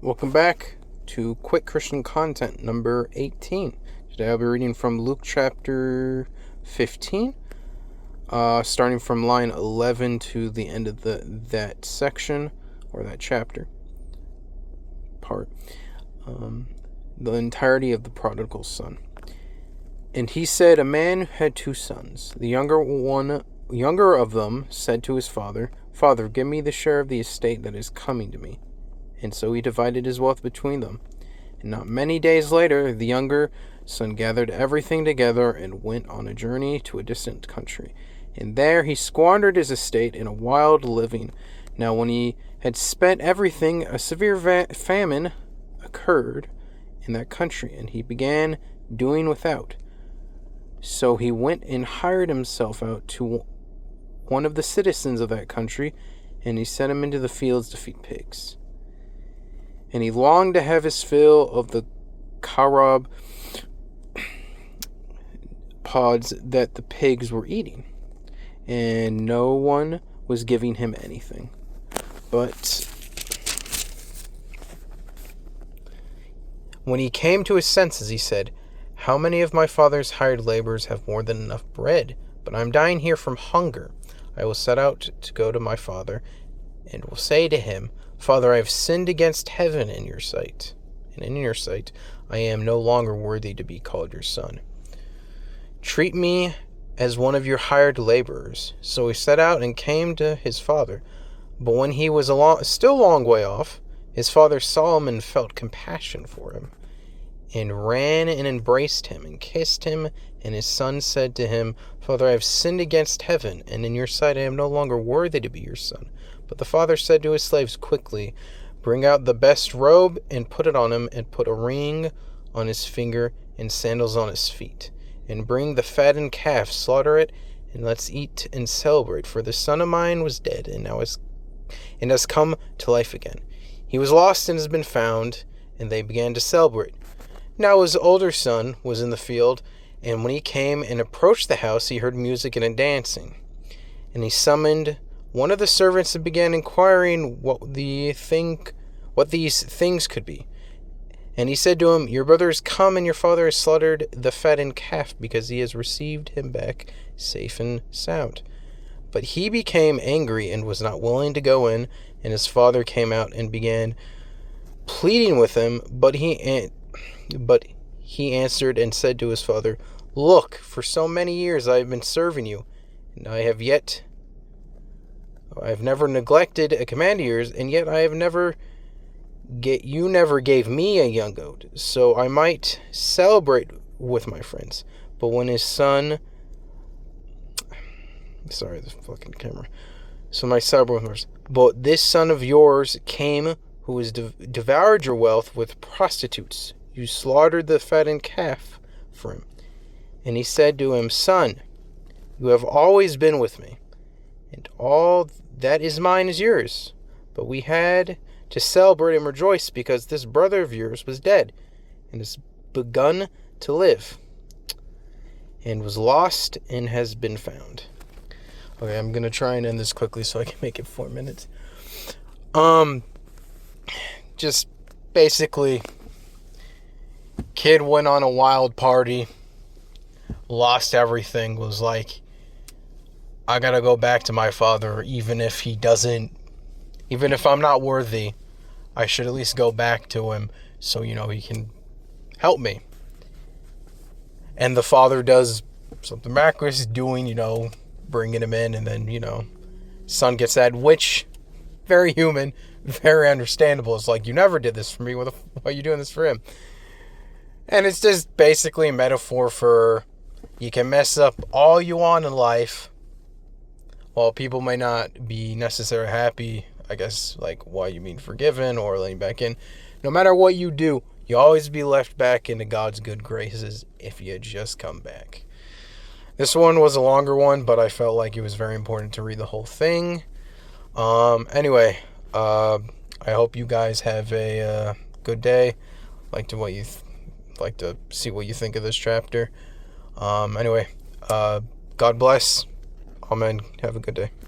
Welcome back to Quick Christian Content number 18. Today I'll be reading from Luke chapter 15, starting from line 11 to the end of that section, or that chapter part, the entirety of the prodigal son. And he said, a man had 2 sons. The younger of them said to his father, Father, give me the share of the estate that is coming to me. And so he divided his wealth between them. And not many days later, the younger son gathered everything together and went on a journey to a distant country. And there he squandered his estate in a wild living. Now when he had spent everything, a severe famine occurred in that country, and he began doing without. So he went and hired himself out to one of the citizens of that country, and he sent him into the fields to feed pigs. And he longed to have his fill of the carob pods that the pigs were eating, and no one was giving him anything. But when he came to his senses, he said, How many of my father's hired laborers have more than enough bread? But I am dying here from hunger. I will set out to go to my father, and will say to him, Father, I have sinned against heaven in your sight, and in your sight I am no longer worthy to be called your son. Treat me as one of your hired laborers. So he set out and came to his father. But when he was still a long way off, his father saw him and felt compassion for him, and ran and embraced him and kissed him. And his son said to him, Father, I have sinned against heaven, and in your sight I am no longer worthy to be your son. But the father said to his slaves, Quickly, bring out the best robe and put it on him, and put a ring on his finger and sandals on his feet. And bring the fattened calf, slaughter it, and let's eat and celebrate. For the son of mine was dead, and has come to life again. He was lost and has been found, and they began to celebrate. Now his older son was in the field, and when he came and approached the house, he heard music and a dancing. And he summoned one of the servants and began inquiring what these things could be. And he said to him, Your brother is come, and your father has slaughtered the fattened calf, because he has received him back safe and sound. But he became angry and was not willing to go in. And his father came out and began pleading with him. But he answered and said to his father, Look, for so many years I have been serving you, and I have never neglected a command of yours, and yet you never gave me a young goat, so I might celebrate with my friends. But when his son, sorry, this fucking camera. So my celebrate with yours. But this son of yours came, who has devoured your wealth with prostitutes. You slaughtered the fattened calf for him. And he said to him, Son, you have always been with me, and all that is mine is yours. But we had to celebrate and rejoice, because this brother of yours was dead and has begun to live, and was lost and has been found. Okay, I'm going to try and end this quickly so I can make it 4 minutes. Just basically, kid went on a wild party, lost everything, was like, I gotta go back to my father, even if I'm not worthy, I should at least go back to him so, he can help me. And the father does something miraculous, bringing him in, and then, son gets that, which, very human, very understandable. It's like, you never did this for me, why are you doing this for him? And it's just basically a metaphor for, you can mess up all you want in life. While people may not be necessarily happy, I guess, like, why you mean forgiven or letting back in. No matter what you do, you always be left back into God's good graces if you just come back. This one was a longer one, but I felt like it was very important to read the whole thing. Anyway, I hope you guys have a good day. Like to see what you think of this chapter. Anyway, God bless. Amen. Have a good day.